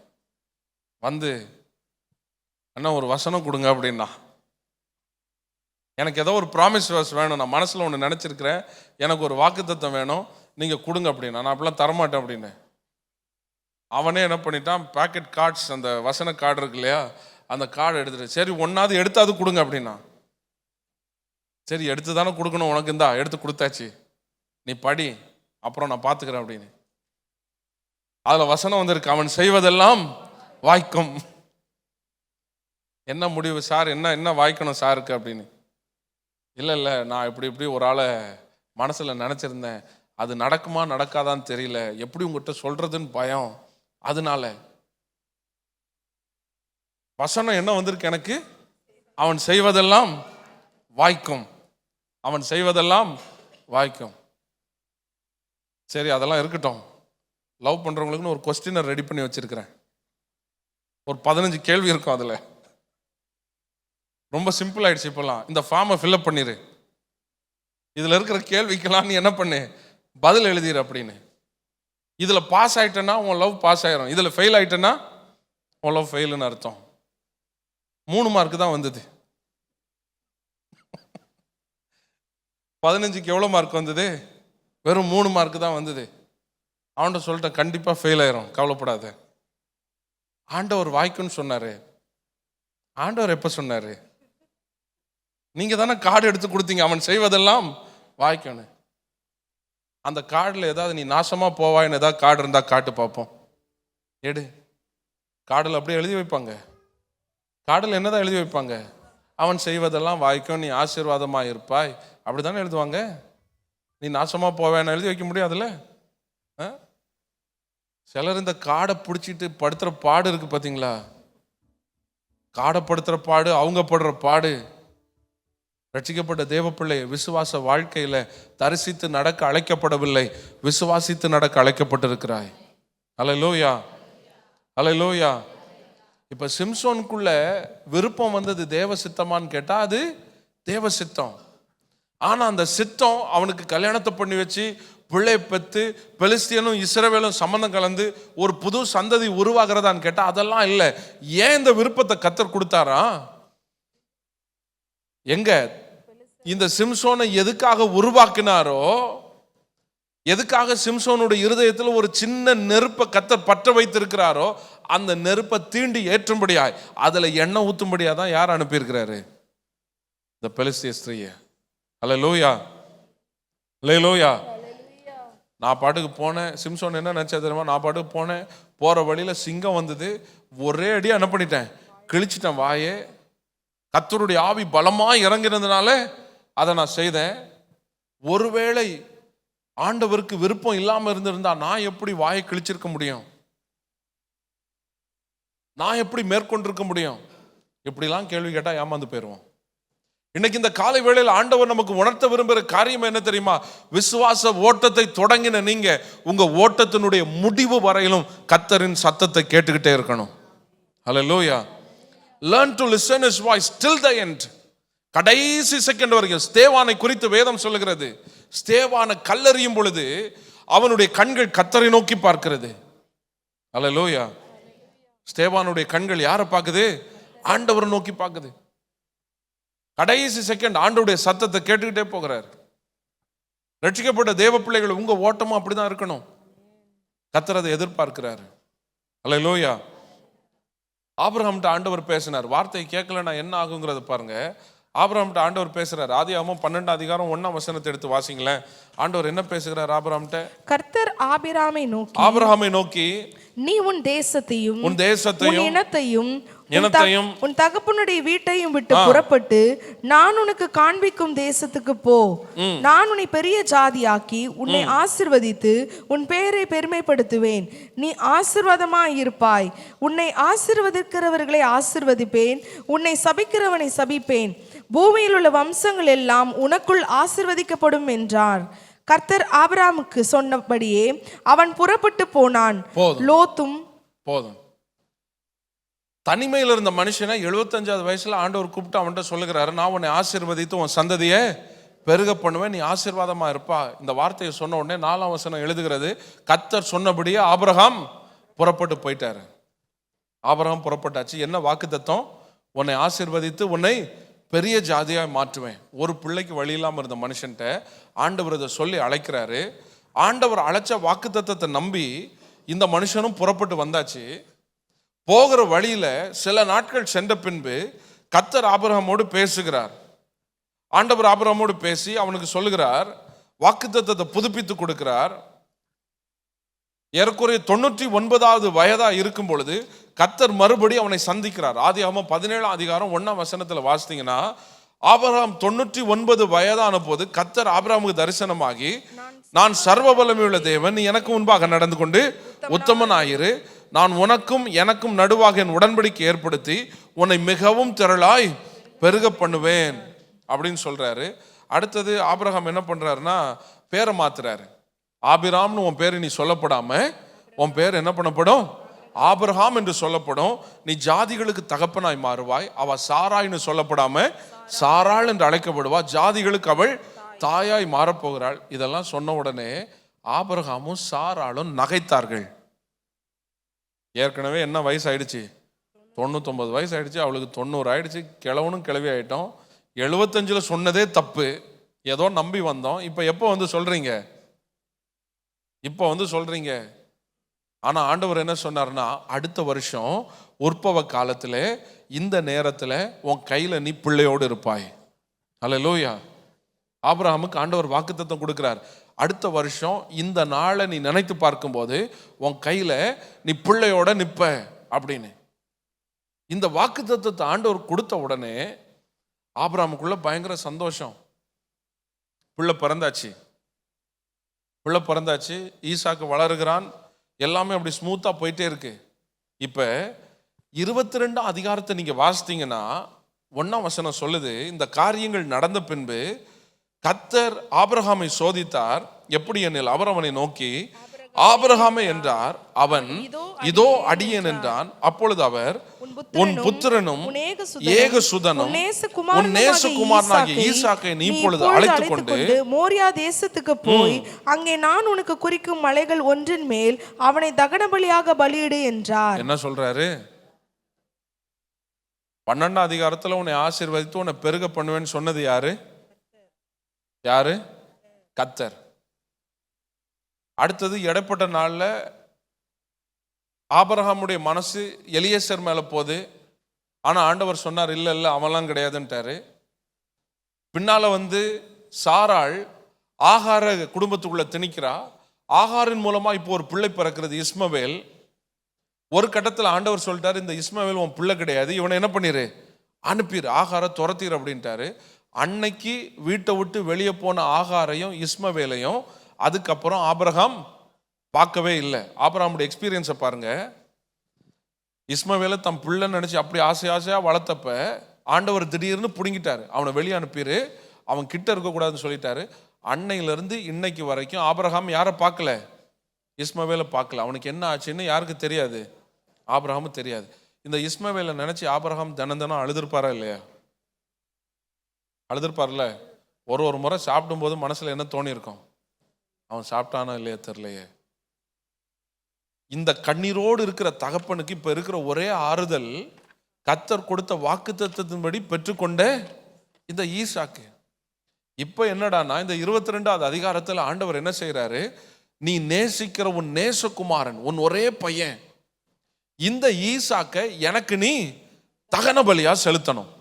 வந்து அண்ணா ஒரு வசனம் கொடுங்க அப்படின்னா. எனக்கு ஏதோ ஒரு ப்ராமிஸ் வேர்ஸ் வேணும், நான் மனசில் ஒன்று நினச்சிருக்கிறேன், எனக்கு ஒரு வாக்குத்தத்தம் வேணும், நீங்கள் கொடுங்க அப்படின்னா. நான் அப்படிலாம் தரமாட்டேன் அப்படின்னு. அவனே என்ன பண்ணிட்டான், பேக்கெட் கார்ட்ஸ், அந்த வசன கார்டு இருக்கு இல்லையா, அந்த கார்டு எடுத்துட்டு, சரி ஒன்றாவது எடுத்தாது கொடுங்க அப்படின்னா. சரி எடுத்து தானே கொடுக்கணும் உனக்கு, இந்தா எடுத்து கொடுத்தாச்சு, நீ படி, அப்புறம் நான் பார்த்துக்கிறேன் அப்படின்னு. அதில் வசனம் வந்திருக்கு, அவன் செய்வதெல்லாம் வாய்க்கும். என்ன முடிவு சார், என்ன வாய்க்கணும் சாருக்கு அப்படின்னு. இல்லை நான் இப்படி ஒரு ஆளை மனசில் நினச்சிருந்தேன், அது நடக்குமா நடக்காதான்னு தெரியல, எப்படி உங்கள்கிட்ட சொல்கிறதுன்னு பயம், அதனால வசனம் என்ன வந்திருக்கு எனக்கு, அவன் செய்வதெல்லாம் வாய்க்கும், அவன் செய்வதெல்லாம் வாய்க்கும். சரி அதெல்லாம் இருக்கட்டும். லவ் பண்ணுறவங்களுக்குன்னு ஒரு கொஸ்டினை ரெடி பண்ணி வச்சிருக்கிறேன். ஒரு 15 கேள்வி இருக்கும் அதில். ரொம்ப சிம்பிள் ஆயிடுச்சு இப்போல்லாம். இந்த ஃபார்மை ஃபில்அப் பண்ணிடு, இதில் இருக்கிற கேள்விக்கெல்லாம் நீ என்ன பண்ணு, பதில் எழுதிடு அப்படின்னு. இதில் பாஸ் ஆயிட்டேன்னா உன் லவ் பாஸ் ஆயிரும், இதில் ஃபெயில் ஆயிட்டேன்னா உன் லவ் ஃபெயிலுன்னு அர்த்தம். 3 மார்க்கு தான் வந்தது. 15க்கு எவ்வளோ மார்க் வந்தது? வெறும் 3 மார்க்கு தான் வந்தது. அவன்கிட்ட சொல்லிட்டேன், கண்டிப்பாக ஃபெயில் ஆயிரும், கவலைப்படாத. ஆண்டவர் வாய்க்குன்னு சொன்னார். ஆண்டவர் எப்போ சொன்னார்? நீங்கள் தானே கார்டு எடுத்து கொடுத்தீங்க, அவன் செய்வதெல்லாம் வாய்க்கணும். அந்த கார்டில் ஏதாவது நீ நாசமாக போவாயின்னு ஏதாவது கார்டு இருந்தால் காட்டு பார்ப்போம். எடு. கார்டில் அப்படியே எழுதி வைப்பாங்க. கார்டில் என்னதான் எழுதி வைப்பாங்க? அவன் செய்வதெல்லாம் வாய்க்கும், நீ ஆசீர்வாதமாக இருப்பாய், அப்படி தானே எழுதுவாங்க. நீ நாசமாக போவேன்னு எழுதி வைக்க முடியும் அதில்? சிலர் இந்த காடை பிடிச்சிட்டு படுத்துகிற பாடு இருக்குது பார்த்தீங்களா? காடை படுத்துகிற பாடு, அவங்க படுற பாடு. ரட்சிக்கப்பட்ட தேவப்பிள்ளை விசுவாச வாழ்க்கையில் தரிசித்து நடக்க அழைக்கப்படவில்லை, விசுவாசித்து நடக்க அழைக்கப்பட்டிருக்கிறாய். அல்லேலூயா, அல்லேலூயா. இப்போ சிம்சோனுக்குள்ள விருப்பம் வந்தது தேவ சித்தமான்னு கேட்டால் அது தேவ சித்தம். ஆனால் அந்த சித்தம் அவனுக்கு கல்யாணத்தை பண்ணி வச்சு பிள்ளை பெற்று பெலிஸ்தியனும் இஸ்ரவேலும் சம்பந்தம் கலந்து ஒரு புது சந்ததி உருவாகிறதான்னு கேட்டால் அதெல்லாம் இல்லை. ஏன் இந்த விருப்பத்தை கர்த்தர் கொடுத்தாரா? எங்க இந்த சிம்சோனை எதுக்காக உருவாக்கினாரோ, எதுக்காக சிம்சோனுடைய இருதயத்தில் ஒரு சின்ன நெருப்பை கர்த்தர் பற்ற வைத்திருக்கிறாரோ, அந்த நெருப்பை தீண்டி ஏற்றும்படியாய் அதில் எண்ணெய் ஊற்றும்படியா தான் யார் அனுப்பியிருக்கிறாரு? இந்த பெலிஸ்திய ஸ்திரீயை. அல்லேலூயா, அல்லேலூயா. நான் பாட்டுக்கு போனேன். சிம்சோன் என்ன நினச்சா தெரியுமா? நான் பாட்டுக்கு போனேன், போகிற வழியில் சிங்கம் வந்தது, ஒரே அடியாக என்ன பண்ணிட்டேன், கிழிச்சிட்டேன் வாயே. கர்த்தருடைய ஆவி பலமாக இறங்கினதுனால அதை நான் செய்தேன். ஒருவேளை ஆண்டவருக்கு விருப்பம் இல்லாமல் இருந்திருந்தா நான் எப்படி வாயை கிழிச்சிருக்க முடியும்? நான் எப்படி மேற்கொண்டிருக்க முடியும்? இப்படிலாம் கேள்வி கேட்டால் ஏமாந்து போயிடுவோம். இன்னைக்கு இந்த காலை வேளையில் ஆண்டவர் நமக்கு உணர்த்த விரும்புகிற காரியம் என்ன தெரியுமா? விசுவாச ஓட்டத்தை தொடங்கின நீங்க உங்க ஓட்டத்தினுடைய முடிவு வரையிலும் கர்த்தரின் சத்தத்தை கேட்டுக்கிட்டே இருக்கணும். ஹல்லேலூயா. Learn to listen his voice till the end. கடைசி செகண்ட் வரைக்கும். ஸ்தேவானை குறித்து வேதம் சொல்லுகிறது, ஸ்தேவானை கல்லெறியும் பொழுது அவனுடைய கண்கள் கர்த்தரை நோக்கி பார்க்கிறது. ஹல்லேலூயா. ஸ்தேவானுடைய கண்கள் யாரை பார்க்குது? ஆண்டவரை நோக்கி பார்க்குது. கடைசி செகண்ட் ஆண்டவருடைய சத்தத்தை கேட்டுக்கிட்டே போகிறார். ரட்சிக்கப்பட்ட தேவ பிள்ளைகள் உங்க ஓட்டமும் அப்படிதான் இருக்கணும். கர்த்தர் அதை எதிர்பார்க்கிறார். ஹல்லேலூயா. ஆபிரகாம்கிட்ட ஆண்டவர் பேசினார். வார்த்தையை கேட்கலன்னா என்ன ஆகுங்கிறத பாருங்க. ஆபிரகாம்கிட்ட ஆண்டவர் பேசுறார். ஆதியாகமம் 12 அதிகாரம் 1ஆம் வசனத்தை எடுத்து வாசிங்களேன். ஆண்டவர் என்ன பேசுகிறார் ஆபிரகாம்கிட்ட? கர்த்தர் ஆபிரகாமை நோக்கி நீ உன் தேசத்தையும் உன் இனத்தையும் இனத்தையும் உன் தகப்பனுடைய வீட்டையும் விட்டு புறப்பட்டு நான் உனக்கு காண்பிக்கும் தேசத்துக்கு போ. நான் உன்னை பெரிய ஜாதியாக்கி உன்னை ஆசீர்வதித்து உன் பெயரை பெருமைப்படுத்துவேன். நீ ஆசீர்வாதமாய் இருப்பாய். உன்னை ஆசீர்வதிக்கிறவர்களை ஆசீர்வதிப்பேன், உன்னை சபிக்கிறவனை சபிப்பேன். பூமியில் உள்ள வம்சங்கள் எல்லாம் உனக்குள் ஆசீர்வதிக்கப்படும் என்றார். கர்த்தர் ஆபிரகாமுக்கு சொன்னபடியே அவன் புறப்பட்டு போனான். லோத்தும் போதும். தனிமையில் இருந்த மனுஷனை 75வது வயசுல ஆண்டவர் கூப்பிட்டு அவன்கிட்ட சொல்லுகிறாரு, நான் உன்னை ஆசீர்வதித்து உன் சந்ததியை பெருக பண்ணுவேன், நீ ஆசீர்வாதமா இருப்பா. இந்த வார்த்தையை சொன்ன உடனே 4ஆம் வசனம் எழுதுகிறது, கர்த்தர் சொன்னபடியே ஆபிரகாம் புறப்பட்டு போயிட்டாரு. ஆபிரகாம் புறப்பட்டாச்சு. என்ன வாக்குத்தத்தம்? உன்னை ஆசீர்வதித்து உன்னை பெரிய ஜாதியாய் மாற்றுவேன். ஒரு பிள்ளைக்கு வழி இல்லாமல் இருந்த மனுஷன்ட்ட ஆண்டவர் இதை சொல்லி அழைக்கிறாரு. ஆண்டவர் அழைச்ச வாக்குத்தத்தத்தை நம்பி இந்த மனுஷனும் புறப்பட்டு வந்தாச்சு. போகிற வழியில சில நாட்கள் சென்ற பின்பு கர்த்தர் ஆபிரகாமோடு பேசுகிறார். ஆண்டவர் ஆபிரகாமோடு பேசி அவனுக்கு சொல்லுகிறார், வாக்குத்தத்தத்தை புதுப்பித்து கொடுக்கிறார். ஏறக்குறைய 99வது வயதா இருக்கும் பொழுது கர்த்தர் மறுபடி அவனை சந்திக்கிறார். ஆதியாகமம் 17ஆம் அதிகாரம் 1ஆம் வசனத்துல வாசித்தீங்கன்னா, ஆபிரகாம் 99 வயதான போது கர்த்தர் ஆபிரகாமுக்கு தரிசனமாகி, நான் சர்வ வல்லமையுள்ள தேவன், நீ எனக்கு முன்பாக நடந்து கொண்டு உத்தமனாயிரு, நான் உனக்கும் எனக்கும் நடுவாக என் உடன்படிக்கை ஏற்படுத்தி உன்னை மிகவும் திரளாய் பெருக பண்ணுவேன் அப்படின்னு சொல்றாரு. அடுத்தது ஆபிரகாம் என்ன பண்றாருன்னா, பேரை மாத்துறாரு. ஆபிராம்னு உன் பேரு நீ சொல்லப்படாம உன் பேர் என்ன பண்ணப்படும்? ஆபிரகாம் என்று சொல்லப்படும். நீ ஜாதிகளுக்கு தகப்பனாய் மாறுவாய். அவ சாராய்னு சொல்லப்படாம சாராள் என்று அழைக்கப்படுவா. ஜாதிகளுக்கு அவள் தாயாய் மாறப்போகிறாள். இதெல்லாம் சொன்ன உடனே ஆபிரகாமும் சாராளும் நகைத்தார்கள். ஏற்கனவே என்ன வயசு ஆயிடுச்சு? 99 வயசு ஆயிடுச்சு. அவளுக்கு 90 ஆயிடுச்சு. கிழவனும் கிளவி ஆயிட்டோம். 75ல சொன்னதே தப்பு, ஏதோ நம்பி வந்தோம். இப்ப எப்போ வந்து சொல்றீங்க? ஆனா ஆண்டவர் என்ன சொன்னார்னா, அடுத்த வருஷம் உற்பவ காலத்துல இந்த நேரத்துல உன் கையில நீ பிள்ளையோடு இருப்பாய். அல்லேலூயா. ஆபிரகாமுக்கு ஆண்டவர் வாக்குத்தத்தம் கொடுக்கிறார். அடுத்த வருஷம் இந்த நாளை நீ நினைத்து பார்க்கும்போது உன் கையில நீ பிள்ளையோட நிப்ப அப்படின்னு. இந்த வாக்குத்தத்தத்தை ஆண்டவர் கொடுத்த உடனே ஆபிரகாமுக்குள்ள பயங்கர சந்தோஷம். பிள்ளை பிறந்தாச்சு. ஈசாக்கு வளருகிறான். எல்லாமே அப்படி ஸ்மூத்தா போயிட்டே இருக்கு. இப்ப 22ஆம் அதிகாரத்தை நீங்க வாசித்தீங்கன்னா 1ஆம் வசனம் சொல்லுது, இந்த காரியங்கள் நடந்த பின்பு கர்த்தர் ஆபிரகாமை சோதித்தார். எப்படி எனில், அவர் அவனை நோக்கி ஆபிரகாமே என்றார். அவன் இதோ அடியேன் என்றான். அப்பொழுது அவர், உன் புத்திரனும் ஏகசுதனும் உன் நேசகுமாரனாகிய ஈசாக்கை நீ இப்பொழுது அழைத்துக் கொண்டு மோரியா தேசத்துக்கு போய் அங்கே நான் உனக்கு குறிக்கும் மலைகள் ஒன்றின் மேல் அவனை தகன பலியாக பலியிடு என்றார். என்ன சொல்றாரு? 12ஆம் அதிகாரத்துல உன்னை ஆசீர்வதித்து உன்னை பெருக பண்ணுவேன்னு சொன்னது யாரு? கர்த்தர். அடுத்தது இடைப்பட்ட நாள்ல ஆபிரகாமுடைய மனசு எலியேசர் மேல போகுது. ஆனா ஆண்டவர் சொன்னார், இல்ல அவன்லாம் கிடையாதுன்ட்டாரு. பின்னால வந்து சாராள் ஆகார குடும்பத்துக்குள்ள திணிக்கிறா. ஆகாரின் மூலமா இப்போ ஒரு பிள்ளை பிறக்கிறது, இஸ்மவேல். ஒரு கட்டத்தில் ஆண்டவர் சொல்லிட்டாரு, இந்த இஸ்மவேல் உன் பிள்ளை கிடையாது, இவனை என்ன பண்ணிரு, அனுப்பிடு, ஆகார துரத்திரு அப்படின்ட்டாரு. அன்னைக்கு வீட்டை விட்டு வெளியே போன ஆகாரையும் இஸ்மவேலையும் அதுக்கப்புறம் ஆபிரகாம் பார்க்கவே இல்லை. ஆபிரகாமுடைய எக்ஸ்பீரியன்ஸை பாருங்க. இஸ்மவேலை தம் பிள்ளைன்னு நினைச்சு அப்படி ஆசையா வளர்த்தப்ப ஆண்டவர் திடீர்னு பிடுங்கிட்டாரு. அவனை வெளியே அனுப்பிடு, அவன் கிட்ட இருக்கக்கூடாதுன்னு சொல்லிட்டாரு. அன்னையிலிருந்து இன்னைக்கு வரைக்கும் ஆபிரகாம் யாரை பார்க்கல? இஸ்மவேலை பார்க்கல. அவனுக்கு என்ன ஆச்சுன்னு யாருக்கு தெரியாது? ஆபிரகாமும் தெரியாது. இந்த இஸ்மவேலை நினைச்சு ஆபிரகாம் தினம் அழுதுருப்பாரா இல்லையா? அழுதுருப்பார்ல. ஒரு முறை சாப்பிடும் போது மனசுல என்ன தோணி இருக்கும்? அவன் சாப்பிட்டானா இல்லையா தெரியலையே. இந்த கண்ணீரோடு இருக்கிற தகப்பனுக்கு இப்ப இருக்கிற ஒரே ஆறுதல், கர்த்தர் கொடுத்த வாக்குத்தத்தத்தின்படி பெற்றுக்கொண்ட இந்த ஈசாக்கு. இப்ப என்னடானா, இந்த 22ஆவது அதிகாரத்துல ஆண்டவர் என்ன செய்யறாரு? நீ நேசிக்கிற உன் நேசகுமாரன், உன் ஒரே பையன், இந்த ஈசாக்க எனக்கு நீ தகன பலியா செலுத்தணும்.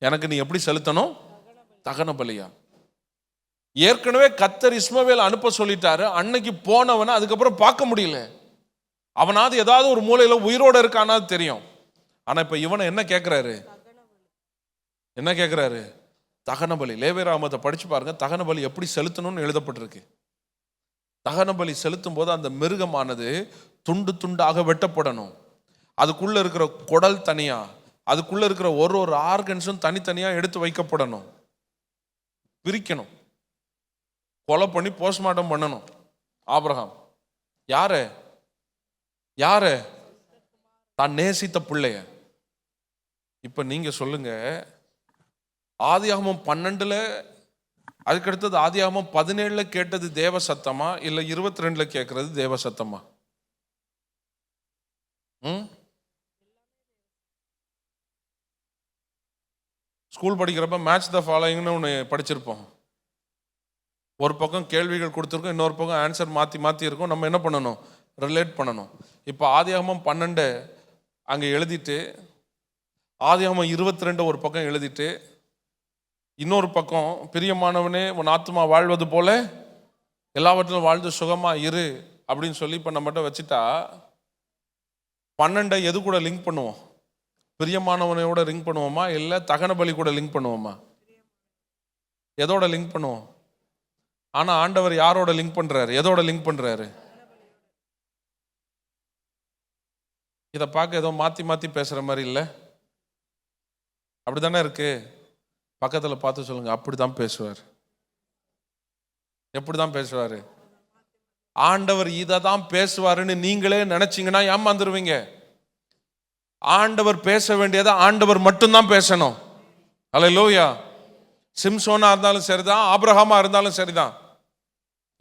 எனக்கு நீ எப்படி செலுத்தணும்? தகன பலியா. ஏற்கனவே கர்த்தர் இஸ்மவேல் அனுப்ப சொல்லிட்டாரு. அன்னைக்கு போனவன அதுக்கப்புறம் பார்க்க முடியல. அவனாவது ஏதாவது ஒரு மூலையில உயிரோட இருக்கானா தெரியும். ஆனா இப்ப இவனை என்ன கேட்கிறாரு? என்ன கேட்கிறாரு? தகன பலி. லேவியராகமத்தை படிச்சு பாருங்க, தகன பலி எப்படி செலுத்தணும்னு எழுதப்பட்டிருக்கு. தகன பலி செலுத்தும் போது அந்த மிருகமானது துண்டு துண்டாக வெட்டப்படணும். அதுக்குள்ள இருக்கிற குடல் தனியா, அதுக்குள்ள இருக்கிற ஒரு ஒரு ஆர்கன்ஸும் தனித்தனியா எடுத்து வைக்கப்படணும், பிரிக்கணும், கொலை பண்ணி போஸ்ட்மார்ட்டம் பண்ணணும். ஆபிரகாம் யாரு? யாரு? தான் நேசித்த பிள்ளைய. இப்ப நீங்க சொல்லுங்க, ஆதியாகமம் 12ல, அதுக்கடுத்தது ஆதியாகமம் 17ல கேட்டது தேவ சத்தமா இல்ல 22ல கேட்கறது தேவ சத்தமா? ஸ்கூல் படிக்கிறப்ப மேட்ச் த ஃபாலோயிங்னு ஒன்று படிச்சிருப்போம். ஒரு பக்கம் கேள்விகள் கொடுத்துருக்கோம், இன்னொரு பக்கம் ஆன்சர் மாற்றி மாற்றி இருக்கும். நம்ம என்ன பண்ணணும்? ரிலேட் பண்ணணும். இப்போ ஆதியாகமம் 12 அங்கே எழுதிட்டு, ஆதியாகமம் 22 ஒரு பக்கம் எழுதிட்டு, இன்னொரு பக்கம் பிரியமானவனே உன் ஆத்துமா வாழ்வது போல எல்லாவற்றிலும் வாழ்ந்து சுகமா இரு அப்படின்னு சொல்லி இப்போ நம்மகிட்ட வச்சுட்டா, 12 எது கூட லிங்க் பண்ணுவோம்? பிரியமானவனையோட லிங்க் பண்ணுவோமா இல்லை தகன பலி கூட லிங்க் பண்ணுவோமா? எதோட லிங்க் பண்ணுவோம்? ஆனா ஆண்டவர் யாரோட லிங்க் பண்றாரு? எதோட லிங்க் பண்றாரு? இதை பார்க்க ஏதோ மாத்தி மாத்தி பேசுற மாதிரி இல்லை? அப்படித்தானே இருக்கு. பக்கத்துல பார்த்து சொல்லுங்க, அப்படிதான் பேசுவார். எப்படிதான் பேசுவாரு? ஆண்டவர் இதை தான் பேசுவாருன்னு நீங்களே நினைச்சீங்கன்னா ஏமாந்துருவீங்க. ஆண்டவர் பேச வேண்டியதை ஆண்டவர் மட்டும்தான் பேசணும். அல்லேலூயா. சிம்சோனா இருந்தாலும் சரிதான், ஆபிரகாமா இருந்தாலும் சரிதான்,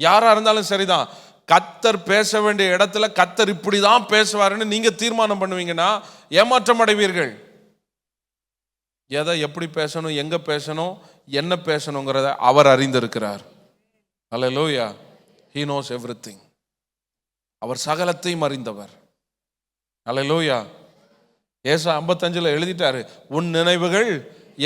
யாரா இருந்தாலும் சரிதான், கர்த்தர் பேச வேண்டிய இடத்துல கர்த்தர் இப்படிதான் பேசுவாருன்னு நீங்க தீர்மானம் பண்ணுவீங்கன்னா ஏமாற்றம் அடைவீர்கள். எதை எப்படி பேசணும், எங்க பேசணும், என்ன பேசணுங்கிறத அவர் அறிந்திருக்கிறார். அல்லேலூயா. He knows everything. அவர் சகலத்தையும் அறிந்தவர். அல்லேலூயா. ஏசா 55ல எழுதிட்டாரு, உன் நினைவுகள்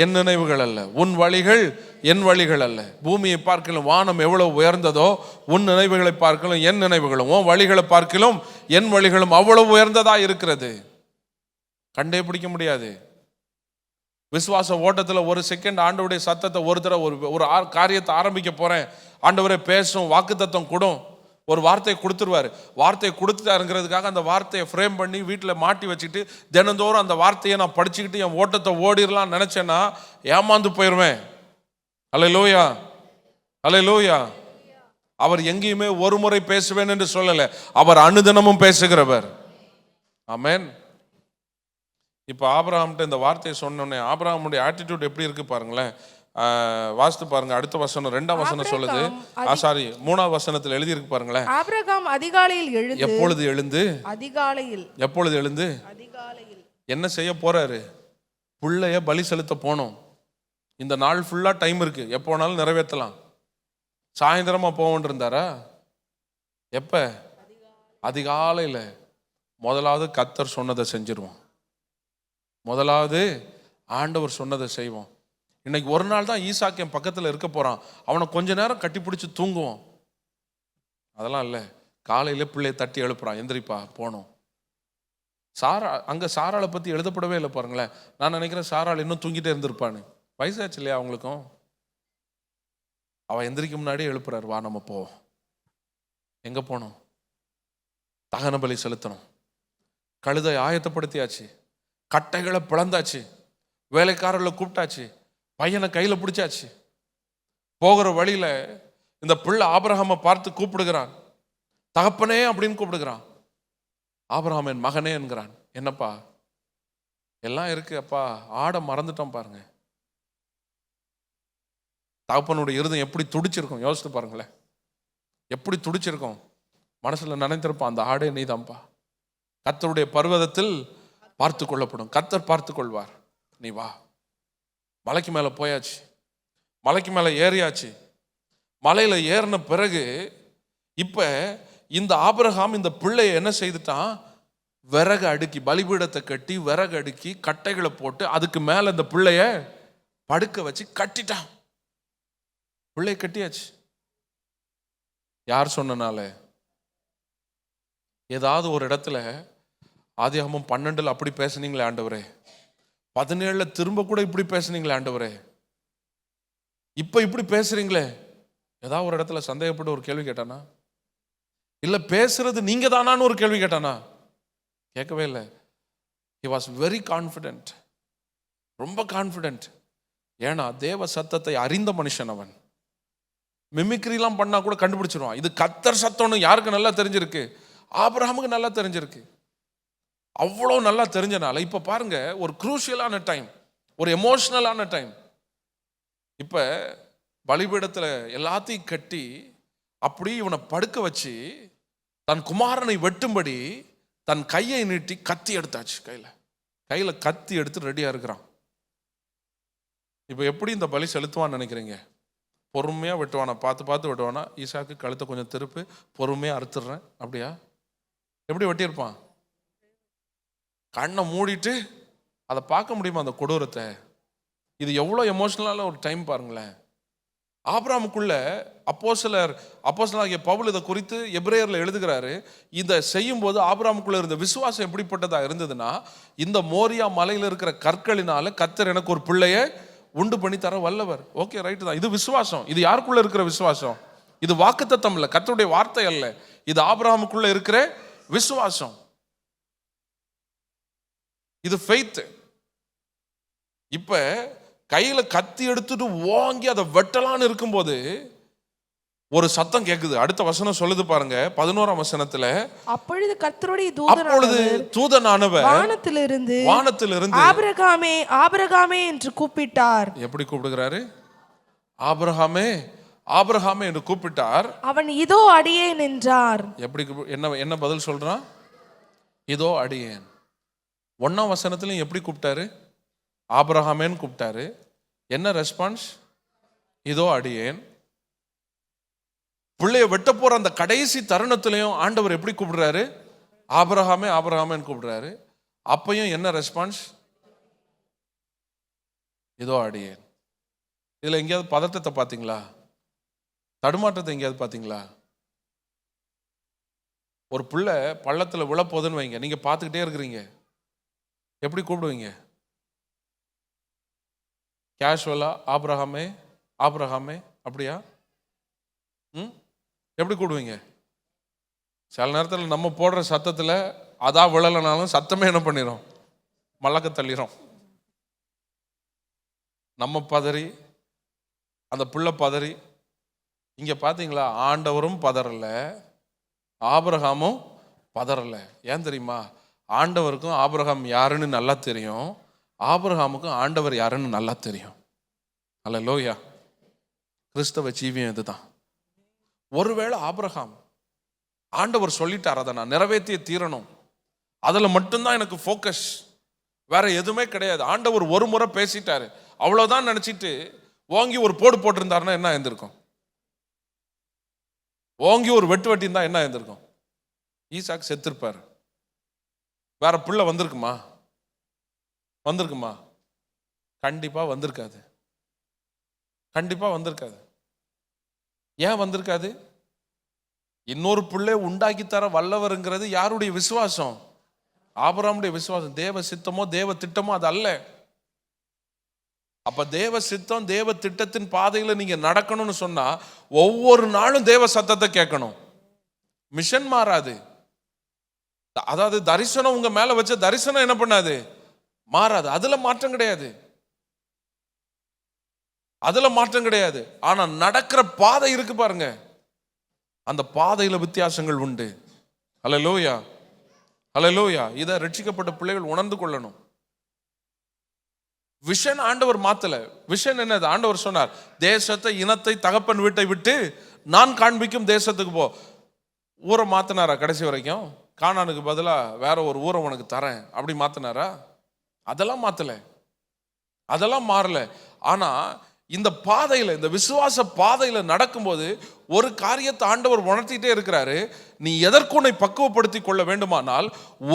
என் நினைவுகள் அல்ல, உன் வழிகள் என் வழிகள் அல்ல. பூமியை பார்க்கலும் வானம் எவ்வளவு உயர்ந்ததோ உன் நினைவுகளை பார்க்கலும் என் நினைவுகளும், உன் வழிகளை பார்க்கலும் என் வழிகளும் அவ்வளவு உயர்ந்ததா இருக்கிறது. கண்டே பிடிக்க முடியாது. விசுவாச ஓட்டத்தில் ஒரு செகண்ட் ஆண்டவருடைய சத்தத்தை ஒரு தடவை ஒரு காரியத்தை ஆரம்பிக்க போறேன், ஆண்டவரே பேசும், வாக்குத்தத்தம் கொடும், ஒரு வார்த்தையை கொடுத்துருவாரு. வார்த்தையை கொடுத்துட்டாருங்கிறதுக்காக அந்த வார்த்தையை ஃப்ரேம் பண்ணி வீட்டில் மாட்டி வச்சுட்டு தினந்தோறும் அந்த வார்த்தையை நான் படிச்சுக்கிட்டு என் ஓட்டத்தை ஓடிடலாம்னு நினைச்சேன்னா ஏமாந்து போயிடுவேன். அல்லேலூயா. அல்லேலூயா. அவர் எங்கேயுமே ஒரு முறை பேசுவேன் என்று சொல்லலை, அவர் அனுதினமும் பேசுகிறவர். ஆமென். இப்போ ஆபிரகாம்கிட்ட இந்த வார்த்தையை சொன்னோன்னே ஆபிரகாமுடைய ஆட்டிடியூட் எப்படி இருக்கு பாருங்களேன். வாசித்து பாருங்க, அடுத்த வசனம் 2ஆம் வசனம் சொல்லுது. சாரி, 3ஆம் வசனத்தில் எழுதி இருக்கு பாருங்களேன். ஆபிரகாம் அதிகாலையில் எழுந்து. எப்பொழுது எழுந்து? அதிகாலையில். எப்பொழுது எழுந்து? அதிகாலையில். என்ன செய்ய போறாரு? பிள்ளைய பலி செலுத்த போனோம். இந்த நாள் ஃபுல்லா டைம் இருக்கு, எப்போனாலும் நிறைவேற்றலாம். சாயந்தரமா போவோன் இருந்தாரா? எப்ப? அதிகாலையில. முதலாவது கர்த்தர் சொன்னதை செஞ்சிருவோம். முதலாவது ஆண்டவர் சொன்னதை செய்வோம். இன்னைக்கு ஒரு நாள் தான் ஈசாக்கு என் பக்கத்தில் இருக்க போறான், அவனை கொஞ்ச நேரம் கட்டி பிடிச்சி தூங்குவோம். அதெல்லாம் இல்லை. காலையில பிள்ளையை தட்டி எழுப்புறான், எந்திரிப்பா போனோம். சாரா, அங்க சாராளை பத்தி எழுதப்படவே இல்லை பாருங்களேன். நான் நினைக்கிறேன் சாராள் இன்னும் தூங்கிட்டே இருந்திருப்பான்னு. வயசாச்சு இல்லையா அவங்களுக்கும்? அவன் எந்திரிக்க முன்னாடியே எழுப்புறாரு, வா நம்ம போவோம். எங்க போனோம்? தகன பலி செலுத்தணும். கழுதை ஆயத்தப்படுத்தியாச்சு, கட்டைகளை பிளந்தாச்சு, வேலைக்காரர்களை கூப்பிட்டாச்சு, பையனை கையில பிடிச்சாச்சு. போகிற வழியில இந்த பிள்ளை ஆபிரகாமை பார்த்து கூப்பிடுகிறான், தகப்பனே அப்படின்னு கூப்பிடுகிறான். ஆபிரகாம் என் மகனே என்கிறான். என்னப்பா? எல்லாம் இருக்கு அப்பா, ஆட மறந்துட்டோம் பாருங்க. தகப்பனுடைய இருதயம் எப்படி துடிச்சிருக்கும் யோசித்து பாருங்களேன். எப்படி துடிச்சிருக்கும், மனசுல நினைத்திருப்பான், அந்த ஆடே நீதான்ப்பா, கர்த்தருடைய பர்வதத்தில் பார்த்து கொள்ளப்படும், கர்த்தர் பார்த்து கொள்வார், நீ வா. மலைக்கு மேல போயாச்சு, மலைக்கு மேல ஏறியாச்சு. மலையில ஏறின பிறகு இப்ப இந்த ஆபிரகாம் இந்த பிள்ளையை என்ன செய்துட்டான்? விறகு அடுக்கி, பலிபீடத்தை கட்டி விறகு அடுக்கி கட்டைகளை போட்டு அதுக்கு மேல இந்த பிள்ளைய படுக்க வச்சு கட்டிட்டான். பிள்ளைய கட்டியாச்சு. யார் சொன்னனால? ஏதாவது ஒரு இடத்துல ஆதியாகமம் 12 அப்படி பேசுனீங்களே ஆண்டவரே, 17 திரும்ப கூட இப்படி பேசுனீங்களே ஆண்டவரே, இப்ப இப்படி பேசுறீங்களே. ஏதாவது ஒரு இடத்துல சந்தேகப்பட்டு ஒரு கேள்வி கேட்டானா? இல்ல பேசுறது நீங்க தானான்னு ஒரு கேள்வி கேட்டானா? கேட்கவே இல்லை. he was very confident, ரொம்ப கான்ஃபிடென்ட். ஏன்னா தேவ சத்தத்தை அறிந்த மனுஷன் அவன். மிமிக்ரிலாம் பண்ணா கூட கண்டுபிடிச்சிருவான். இது கர்த்தர் சத்தம்னு யாருக்கு நல்லா தெரிஞ்சிருக்கு? ஆபிரகாமுக்கு நல்லா தெரிஞ்சிருக்கு. அவ்வளோ நல்லா தெரிஞ்சனால இப்ப பாருங்க, ஒரு குரூஷியலான டைம், ஒரு எமோஷனலான டைம். இப்ப பலிபீடத்துல எல்லாத்தையும் கட்டி அப்படி இவனை படுக்க வச்சு தன் குமாரனை வெட்டும்படி தன் கையை நீட்டி கத்தி எடுத்தாச்சு. கையில கத்தி எடுத்து ரெடியா இருக்கிறான். இப்ப எப்படி இந்த பலி செலுத்துவான்னு நினைக்கிறீங்க? பொறுமையா வெட்டுவானா? பார்த்து பார்த்து வெட்டுவானா? ஈசாக்கு கழுத்தை கொஞ்சம் திருப்பு, பொறுமையா அறுத்துடுறேன் அப்படியா? எப்படி வெட்டியிருப்பான்? கண்ணை மூடிட்டு அதை பார்க்க முடியுமா அந்த கொடூரத்தை? இது எவ்வளோ எமோஷனலான ஒரு டைம் பாருங்களேன். ஆபிரகாமுக்குள்ள அப்போஸ்தலனாகிய பவுல் இதை குறித்து எபிரேயர்ல எழுதுகிறாரு. இதை செய்யும் போது ஆபிரகாமுக்குள்ள இருந்த விசுவாசம் எப்படிப்பட்டதா இருந்ததுன்னா, இந்த மோரியா மலையில் இருக்கிற கற்களினால கர்த்தர் எனக்கு ஒரு பிள்ளையை உண்டு பண்ணி தர வல்லவர். ஓகே, ரைட்டு தான். இது விசுவாசம். இது யாருக்குள்ள இருக்கிற விசுவாசம்? இது வாக்குத்தத்தம் இல்லை, கர்த்தருடைய வார்த்தை அல்ல. இது ஆபிரகாமுக்குள்ள இருக்கிற விசுவாசம். இது ஃபெய்த். இப்ப கையில கத்தி எடுத்துட்டு ஓங்கி அதை வெட்டலான்னு இருக்கும்போது ஒரு சத்தம் கேக்குது. அடுத்த வசனம் சொல்லுது பாருங்க, 11ஆம் வசனத்துல, அப்பொழுது கர்த்தருடைய தூதனானவர் வானத்திலிருந்து ஆபிரகாமே ஆபிரகாமே என்று கூப்பிட்டார். எப்படி கூப்பிடுகிறாரு? ஆபிரகாமே ஆபிரகாமே என்று கூப்பிட்டார். அவன் இதோ அடியேன் என்றார். எப்படி என்ன பதில் சொல்றான்? இதோ அடியேன். 1ஆம் வசனத்திலும் எப்படி கூப்பிட்டாரு? ஆபிரகாமேன்னு கூப்பிட்டாரு. என்ன ரெஸ்பான்ஸ்? இதோ அடியேன். பிள்ளைய வெட்ட போற அந்த கடைசி தருணத்திலையும் ஆண்டவர் எப்படி கூப்பிடுறாரு? ஆபிரகாமே ஆபிரகாமேன்னு கூப்பிடுறாரு. அப்பையும் என்ன ரெஸ்பான்ஸ்? இதோ அடியேன். இதுல எங்கேயாவது பதட்டத்தை பார்த்தீங்களா? தடுமாற்றத்தை எங்கேயாவது பார்த்தீங்களா? ஒரு பிள்ளை பள்ளத்துல விழப்போகுதுன்னு வைங்க, நீங்க பார்த்துக்கிட்டே இருக்கிறீங்க, எப்படி கூப்பிடுவீங்க? கேஷுவலா ஆபிரகாமே ஆபிரகாமே அப்படியா? எப்படி கூடுவீங்க? சில நேரத்தில் நம்ம போடுற சத்தத்தில் அதான் விழலைனாலும் சத்தமே என்ன பண்ணிடும்? மல்லக்க தள்ளிடும். நம்ம பதறி, அந்த பிள்ளை பதறி. இங்க பாத்தீங்களா, ஆண்டவரும் பதறல, ஆபிரகாமும் பதறல. ஏன் தெரியுமா? ஆண்டவருக்கும் ஆபிரகாம் யாருன்னு நல்லா தெரியும், ஆபிரகாமுக்கும் ஆண்டவர் யாருன்னு நல்லா தெரியும். அல்லேலூயா. கிறிஸ்தவ ஜீவியம் இதுதான். ஒருவேளை ஆபிரகாம் ஆண்டவர் சொல்லிட்டார், அதை நான் நிறைவேற்றிய தீரணும், அதுல மட்டும்தான் எனக்கு ஃபோக்கஸ், வேற எதுவுமே கிடையாது, ஆண்டவர் ஒரு முறை பேசிட்டாரு அவ்வளவுதான் நினைச்சிட்டு ஓங்கி ஒரு போடு போட்டிருந்தாருன்னா என்ன இருந்திருக்கும்? ஓங்கி ஒரு வெட்டு வெட்டியிருந்தா என்ன இருந்திருக்கும்? ஈசாக்கு செத்துருப்பாரு. வேற பிள்ளை வந்திருக்குமா? வந்திருக்குமா? கண்டிப்பா வந்திருக்காது. கண்டிப்பா வந்திருக்காது. ஏன் வந்திருக்காது? இன்னொரு பிள்ளை உண்டாக்கி தர வல்லவருங்கிறது யாருடைய விசுவாசம்? ஆபிரகாமுடைய விசுவாசம். தேவ சித்தமோ தேவ திட்டமோ அது அல்ல. அப்ப தேவ சித்தம் தேவ திட்டத்தின் பாதையில நீங்க நடக்கணும்னு சொன்னா ஒவ்வொரு நாளும் தேவ சத்தத்தை கேட்கணும். மிஷன் மாறாது. அதாவது தரிசனம் உங்க மேல வச்ச தரிசனம் என்ன பண்ணாது? மாறாது. அதுல மாற்றம் கிடையாது, அதுல மாற்றம் கிடையாது. ஆனா நடக்கிற பாதை இருக்கு பாருங்க, அந்த பாதையில வித்தியாசங்கள் உண்டு. அல்லேலூயா, அல்லேலூயா. இதை ரட்சிக்கப்பட்ட பிள்ளைகள் உணர்ந்து கொள்ளணும். விஷன் ஆண்டவர் மாத்தல. விஷன் என்னது? ஆண்டவர் சொன்னார், தேசத்தை இனத்தை தகப்பன் வீட்டை விட்டு நான் காண்பிக்கும் தேசத்துக்கு போ. ஊரை மாத்தினாரா? கடைசி வரைக்கும் கானானுக்கு பதிலா வேற ஒரு ஊரை உனக்கு தரேன் அப்படி மாத்தினாரா? அதெல்லாம் மாத்தல, அதெல்லாம் மாறல. ஆனா இந்த பாதையில, இந்த விசுவாச பாதையில நடக்கும்போது ஒரு காரியத்தை ஆண்டவர் உணர்த்திட்டே இருக்கிறாரு. நீ எதற்கு உன்னை பக்குவப்படுத்தி கொள்ள வேண்டுமானால்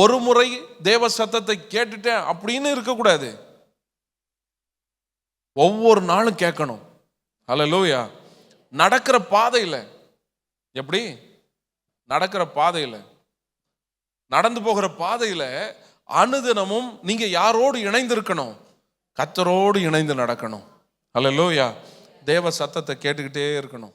ஒரு முறை தேவ சத்தத்தை கேட்டுட்டேன் அப்படின்னு இருக்கக்கூடாது, ஒவ்வொரு நாளும் கேட்கணும். அல்லேலூயா. நடக்கிற பாதையில, எப்படி நடக்கிற பாதையில நடந்து போகிற பாதையில அனுதினமும் நீங்க யாரோடு இணைந்து இருக்கணும்? கர்த்தரோடு இணைந்து நடக்கணும். அல்லேலூயா. தேவ சத்தத்தை கேட்டுக்கிட்டே இருக்கணும்.